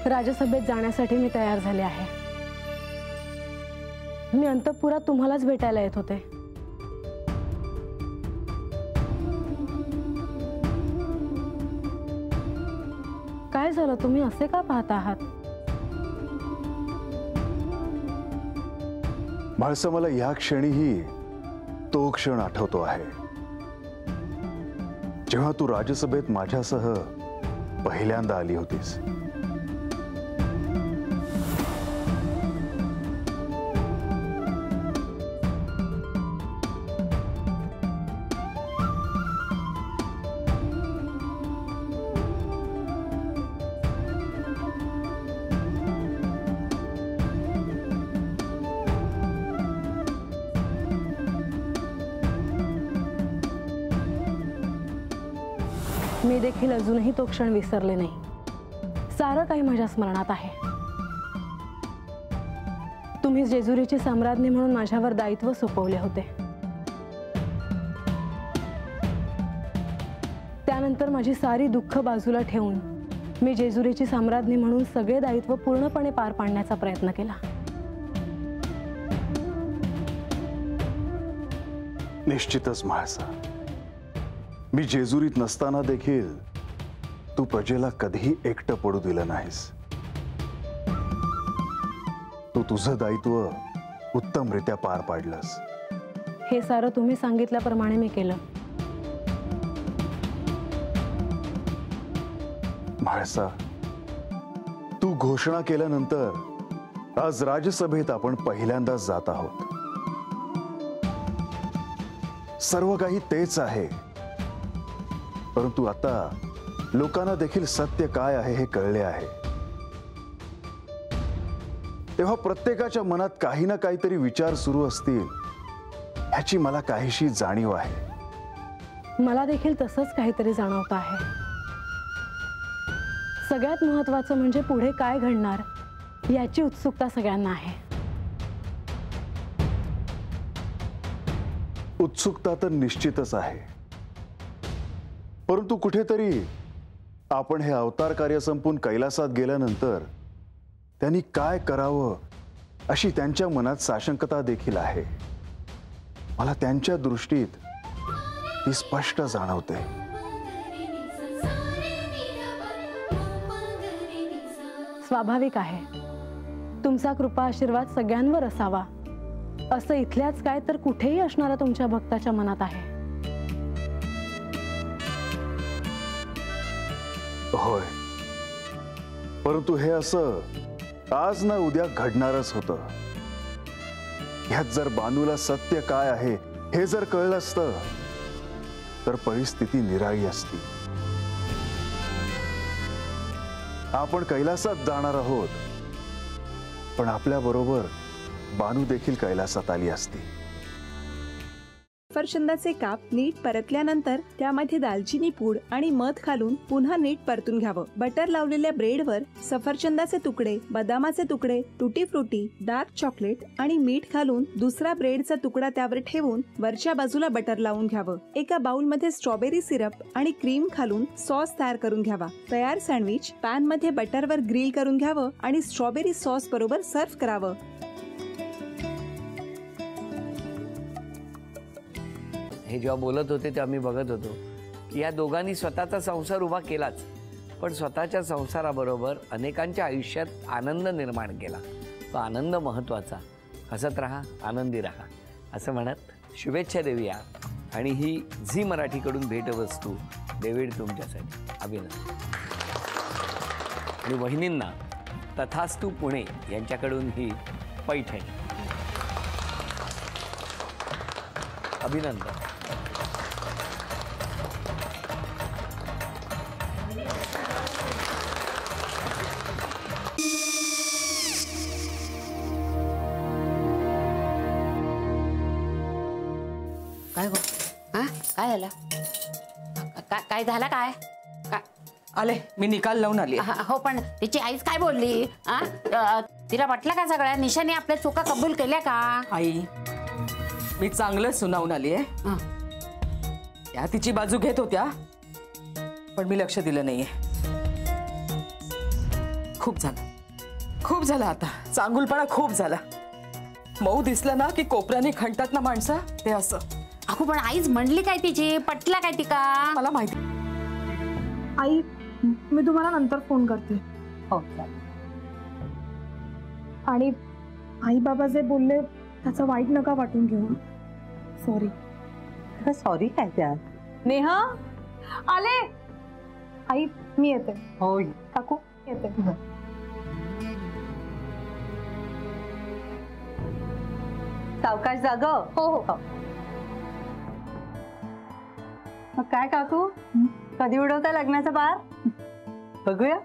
राजसभेत जाण्यासाठी मी तयार झाले आहे। मी अंतःपुरात तुम्हालाच भेटायला येत होते। काय झालं, तुम्ही असे का पाहत आहात? म्हाळसा, मला या क्षणीही तो क्षण आठवतो आहे जेव्हा तू राजसभेत माझ्यासह पहिल्यांदा आली होतीस। मी देखील अजूनही तो क्षण विसरले नाही। सारं काही माझ्या स्मरणात आहे। तुम्ही जेजुरीची सम्राज्ञी म्हणून माझ्यावर दायित्व सोपवले होते। त्यानंतर माझी सारी दुःख बाजूला ठेवून मी जेजुरीची सम्राज्ञी म्हणून सगळे दायित्व पूर्णपणे पार पाडण्याचा प्रयत्न केला। निश्चितच म्हाळसा, मी जेजुरीत नसताना देखील तू प्रजेला कधीही एकटं पडू दिलं नाहीस। तू तुझं दायित्व उत्तमरित्या पार पाडलंस। हे सारं तुम्ही सांगितल्याप्रमाणे मी केलं। म्हाळसा, तू घोषणा केल्यानंतर आज राजसभेत आपण पहिल्यांदाच जात आहोत। सर्व काही तेच आहे, परंतु आता लोकांना देखील सत्य काय आहे हे कळले आहे। तेव्हा प्रत्येकाच्या मनात काही ना काहीतरी विचार सुरू असतील ह्याची मला काहीशी जाणीव आहे। मला देखील तसंच काहीतरी जाणवत आहे। सगळ्यात महत्त्वाचं म्हणजे पुढे काय घडणार याची उत्सुकता सगळ्यांना आहे। उत्सुकता तर निश्चितच आहे, परंतु कुठेतरी आपण हे अवतार कार्य संपून कैलासात गेल्यानंतर त्यांनी काय करावं अशी त्यांच्या मनात साशंकता देखील आहे। मला त्यांच्या दृष्टीत ती स्पष्ट जाणवते। स्वाभाविक आहे, तुमचा कृपा आशीर्वाद सगळ्यांवर असावा असं इथल्याच काय तर कुठेही असणाऱ्या तुमच्या भक्ताच्या मनात आहे। होय, परंतु हे असं आज ना उद्या घडणारच होतं। ह्यात जर बानूला सत्य काय आहे हे जर कळलं असतं तर परिस्थिती निराळी असती। आपण कैलासात जाणार आहोत, पण आपल्या बरोबर बानू देखील कैलासात आली असती। सफरचंदाचे काप नीट परतल्यानंतर त्यामध्ये दालचिनी पूड आणि मध घालून पुन्हा नीट परतून घ्यावं। बटर लावलेल्या ब्रेडवर सफरचंदाचे तुकडे, बदामाचे तुकडे, टुटी फ्रुटी, डार्क चॉकलेट आणि मीठ घालून दुसरा ब्रेडचा तुकडा त्यावर ठेवून वरच्या बाजूला बटर लावून घ्यावं। एका बाउलमध्ये स्ट्रॉबेरी सिरप आणि क्रीम घालून सॉस तयार करून घ्यावा। तयार सँडविच पॅन मध्ये बटरवर ग्रिल करून घ्यावं आणि स्ट्रॉबेरी सॉस बरोबर सर्व्ह करावं। हे जेव्हा बोलत होते तेव्हा मी बघत होतो की या दोघांनी स्वतःचा संसार उभा केलाच, पण स्वतःच्या संसाराबरोबर अनेकांच्या आयुष्यात आनंद निर्माण केला। तो आनंद महत्त्वाचा। हसत राहा, आनंदी राहा असं म्हणत शुभेच्छा देऊया। आणि ही झी मराठीकडून भेटवस्तू डेव्हिड तुमच्यासाठी। अभिनंदन। आणि वहिनींना तथास्तु पुणे यांच्याकडून ही पैठणी। अभिनंदन। काय गो? हा, काय झालं? काय झालं? काय आले, मी निकाल लावून आली। हो, पण तिची आईच काय बोलली? तिला वाटलं का सगळ्या निशाने आपल्या चुका कबूल केल्या का? आई, मी चांगलं सुनावून आली आहे। त्या तिची बाजू घेत होत्या, पण मी लक्ष दिलं नाहीये। खूप झालं, खूप झालं. आता चांगुलपणा खूप झाला. मऊ दिसलं ना की कोपऱ्याने खणतात ना माणसं, ते असं. अगो पण आईच म्हणली काय तिची, पटला काय ती का? मला माहिती. आई, मी तुम्हाला नंतर फोन करते. हो. आणि आई बाबा जे बोलले त्याचं वाईट नका वाटून घेऊ. सॉरी. सॉरी काय त्या? नेहा आले. आई मी येते. हो काकू येते. सावकाश जाग. हो हो. मग काय काकू, कधी उडवता लग्नाचा बार? बघूया.